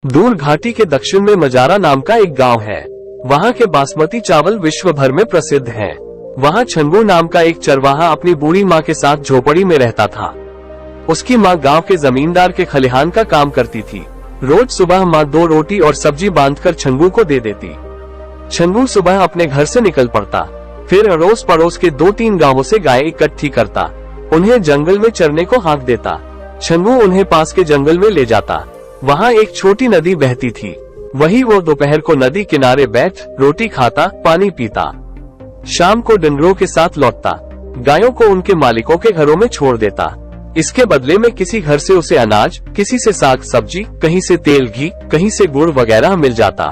दूर घाटी के दक्षिण में मजारा नाम का एक गांव है। वहां के बासमती चावल विश्व भर में प्रसिद्ध हैं। वहां छंगू नाम का एक चरवाहा अपनी बूढ़ी माँ के साथ झोपड़ी में रहता था। उसकी माँ गांव के जमींदार के खलिहान का काम करती थी। रोज सुबह माँ 2 रोटी और सब्जी बांधकर छंगू को दे देती। छंगू सुबह अपने घर से निकल पड़ता, फिर अड़ोस पड़ोस के 2-3 गांवों से गाय इकट्ठी करता, उन्हें जंगल में चरने को हाँक देता। छंगू उन्हें पास के जंगल में ले जाता। वहाँ एक छोटी नदी बहती थी। वही वो दोपहर को नदी किनारे बैठ रोटी खाता, पानी पीता। शाम को डंगरों के साथ लौटता, गायों को उनके मालिकों के घरों में छोड़ देता। इसके बदले में किसी घर से उसे अनाज, किसी से साग सब्जी, कहीं से तेल घी, कहीं से गुड़ वगैरह मिल जाता।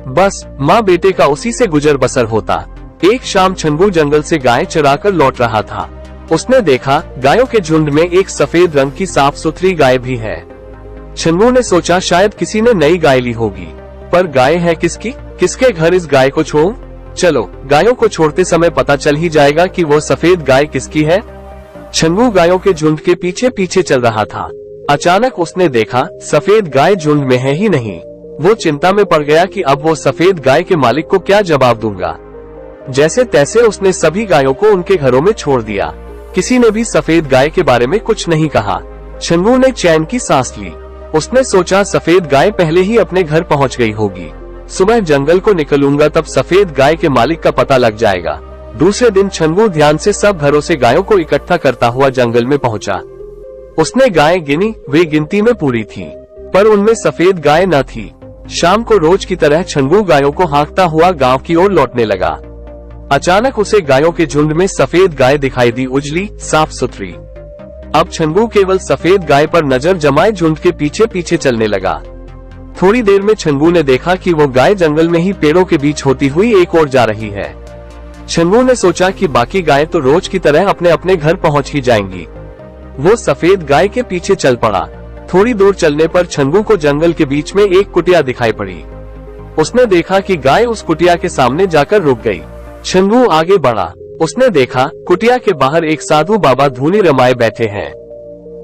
बस माँ बेटे का उसी से गुजर बसर होता। एक शाम छंगू जंगल से गाय चराकर लौट रहा था। उसने देखा गायों के झुंड में एक सफेद रंग की साफ सुथरी गाय भी है। छंगू ने सोचा शायद किसी ने नई गाय ली होगी, पर गाय है किसकी, किसके घर इस गाय को छोड़ूं? चलो गायों को छोड़ते समय पता चल ही जाएगा कि वो सफेद गाय किसकी है। छंगू गायों के झुंड के पीछे पीछे चल रहा था। अचानक उसने देखा सफेद गाय झुंड में है ही नहीं। वो चिंता में पड़ गया कि अब वो सफेद गाय के मालिक को क्या जवाब दूंगा। जैसे तैसे उसने सभी गायों को उनके घरों में छोड़ दिया। किसी ने भी सफेद गाय के बारे में कुछ नहीं कहा। छंगू ने चैन की सांस ली। उसने सोचा सफेद गाय पहले ही अपने घर पहुंच गई होगी। सुबह जंगल को निकलूंगा तब सफेद गाय के मालिक का पता लग जाएगा। दूसरे दिन छंगू ध्यान से सब घरों से गायों को इकट्ठा करता हुआ जंगल में पहुंचा। उसने गायें गिनी, वे गिनती में पूरी थी, पर उनमें सफेद गाय न थी। शाम को रोज की तरह छंगू गायों को हाँकता हुआ गांव की ओर लौटने लगा। अचानक उसे गायों के झुंड में सफेद गाय दिखाई दी, उजली, साफ सुथरी। अब छंगू केवल सफेद गाय पर नजर जमाए झुंड के पीछे पीछे चलने लगा। थोड़ी देर में छंगू ने देखा कि वो गाय जंगल में ही पेड़ों के बीच होती हुई एक ओर जा रही है। छंगू ने सोचा कि बाकी गाय तो रोज की तरह अपने अपने घर पहुंच ही जाएंगी। वो सफेद गाय के पीछे चल पड़ा। थोड़ी दूर चलने पर छंगू को जंगल के बीच में एक कुटिया दिखाई पड़ी। उसने देखा कि गाय उस कुटिया के सामने जाकर रुक गई। छंगू आगे बढ़ा। उसने देखा कुटिया के बाहर एक साधु बाबा धूनी रमाए बैठे हैं।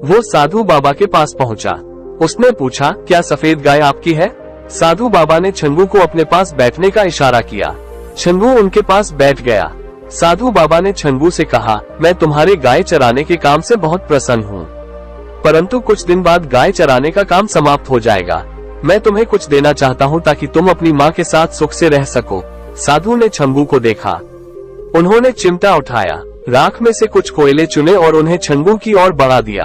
वो साधु बाबा के पास पहुंचा। उसने पूछा, क्या सफेद गाय आपकी है? साधु बाबा ने छंगू को अपने पास बैठने का इशारा किया। छंगू उनके पास बैठ गया। साधु बाबा ने छंगू से कहा, मैं तुम्हारे गाय चराने के काम से बहुत प्रसन्न हूँ, परंतु कुछ दिन बाद गाय चराने का काम समाप्त हो जाएगा। मैं तुम्हें कुछ देना चाहता हूँ ताकि तुम अपनी माँ के साथ सुख से रह सको। साधु ने छंगू को देखा। उन्होंने चिमटा उठाया, राख में से कुछ कोयले चुने और उन्हें छंगू की ओर बढ़ा दिया।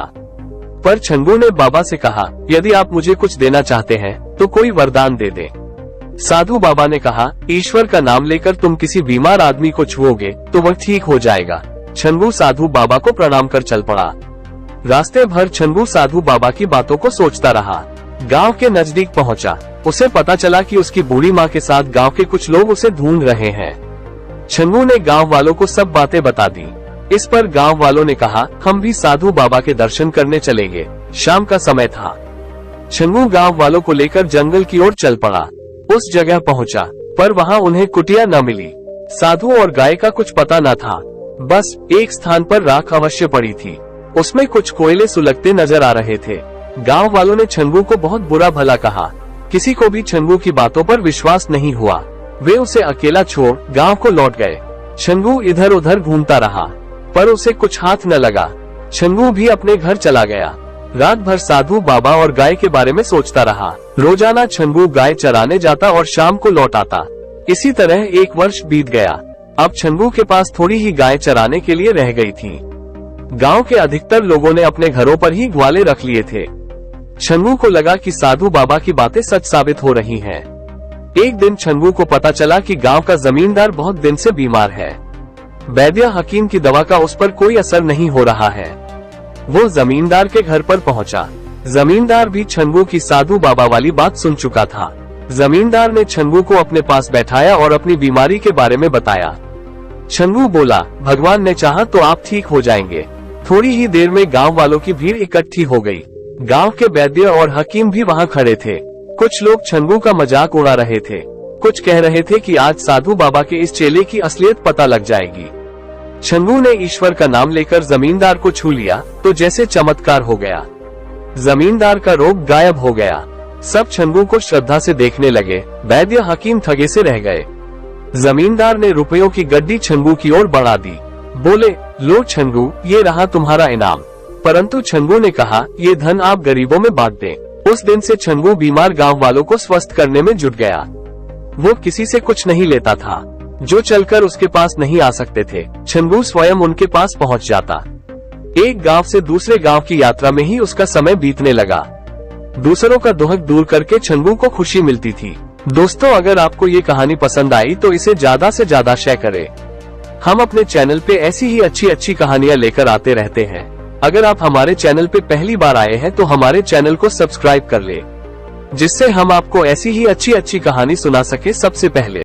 पर छंगू ने बाबा से कहा, यदि आप मुझे कुछ देना चाहते हैं तो कोई वरदान दे दे। साधु बाबा ने कहा, ईश्वर का नाम लेकर तुम किसी बीमार आदमी को छुओगे तो वह ठीक हो जाएगा। छंगू साधु बाबा को प्रणाम कर चल पड़ा। रास्ते भर छंगू साधु बाबा की बातों को सोचता रहा। गांव के नजदीक पहुंचा। उसे पता चला कि उसकी बूढ़ी माँ के साथ गांव के कुछ लोग उसे ढूंढ रहे हैं। छंगू ने गांव वालों को सब बातें बता दी। इस पर गांव वालों ने कहा, हम भी साधु बाबा के दर्शन करने चलेंगे। शाम का समय था। छंगू गांव वालों को लेकर जंगल की ओर चल पड़ा। उस जगह पहुंचा, पर वहां उन्हें कुटिया न मिली। साधु और गाय का कुछ पता न था। बस एक स्थान पर राख अवश्य पड़ी थी। उसमें कुछ कोयले सुलगते नजर आ रहे थे। गांव वालों ने छंगू को बहुत बुरा भला कहा। किसी को भी छंगू की बातों पर विश्वास नहीं हुआ। वे उसे अकेला छोड़ गांव को लौट गए। छंगू इधर उधर घूमता रहा, पर उसे कुछ हाथ न लगा। छंगू भी अपने घर चला गया। रात भर साधु बाबा और गाय के बारे में सोचता रहा। रोजाना छंगू गाय चराने जाता और शाम को लौट आता। इसी तरह 1 वर्ष बीत गया। अब छंगू के पास थोड़ी ही गाय चराने के लिए रह गई थी। गांव के अधिकतर लोगों ने अपने घरों पर ही ग्वाले रख लिए थे। छंगू को लगा कि साधु बाबा की बातें सच साबित हो रही हैं। एक दिन छंगू को पता चला कि गांव का जमींदार बहुत दिन से बीमार है। वैद्य हकीम की दवा का उस पर कोई असर नहीं हो रहा है। वो जमींदार के घर पर पहुंचा। जमींदार भी छंगू की साधु बाबा वाली बात सुन चुका था। जमींदार ने छंगू को अपने पास बैठाया और अपनी बीमारी के बारे में बताया। छंगू बोला, भगवान ने चाहा तो आप ठीक हो जाएंगे। थोड़ी ही देर में गांव वालों की भीड़ इकट्ठी हो गई। गांव के वैद्य और हकीम भी वहां खड़े थे। कुछ लोग छंगू का मजाक उड़ा रहे थे। कुछ कह रहे थे कि आज साधु बाबा के इस चेले की असलियत पता लग जाएगी। छंगू ने ईश्वर का नाम लेकर जमींदार को छू लिया तो जैसे चमत्कार हो गया। जमींदार का रोग गायब हो गया। सब छंगू को श्रद्धा से देखने लगे। वैद्य हकीम थगे से रह गए। जमींदार ने रुपयों की गड्डी छंगू की ओर बढ़ा दी। बोले, लो छंगू, ये रहा तुम्हारा इनाम। परंतु छंगू ने कहा, ये धन आप गरीबों में बांट दें। उस दिन से छंगू बीमार गांव वालों को स्वस्थ करने में जुट गया। वो किसी से कुछ नहीं लेता था। जो चलकर उसके पास नहीं आ सकते थे, छंगू स्वयं उनके पास पहुंच जाता। एक गांव से दूसरे गांव की यात्रा में ही उसका समय बीतने लगा। दूसरों का दुख दूर करके छंगू को खुशी मिलती थी। दोस्तों, अगर आपको ये कहानी पसंद आई तो इसे ज्यादा से ज्यादा शेयर करें। हम अपने चैनल पे ऐसी ही अच्छी अच्छी कहानियां लेकर आते रहते हैं। अगर आप हमारे चैनल पे पहली बार आए हैं तो हमारे चैनल को सब्सक्राइब कर ले, जिससे हम आपको ऐसी ही अच्छी अच्छी कहानी सुना सके सबसे पहले।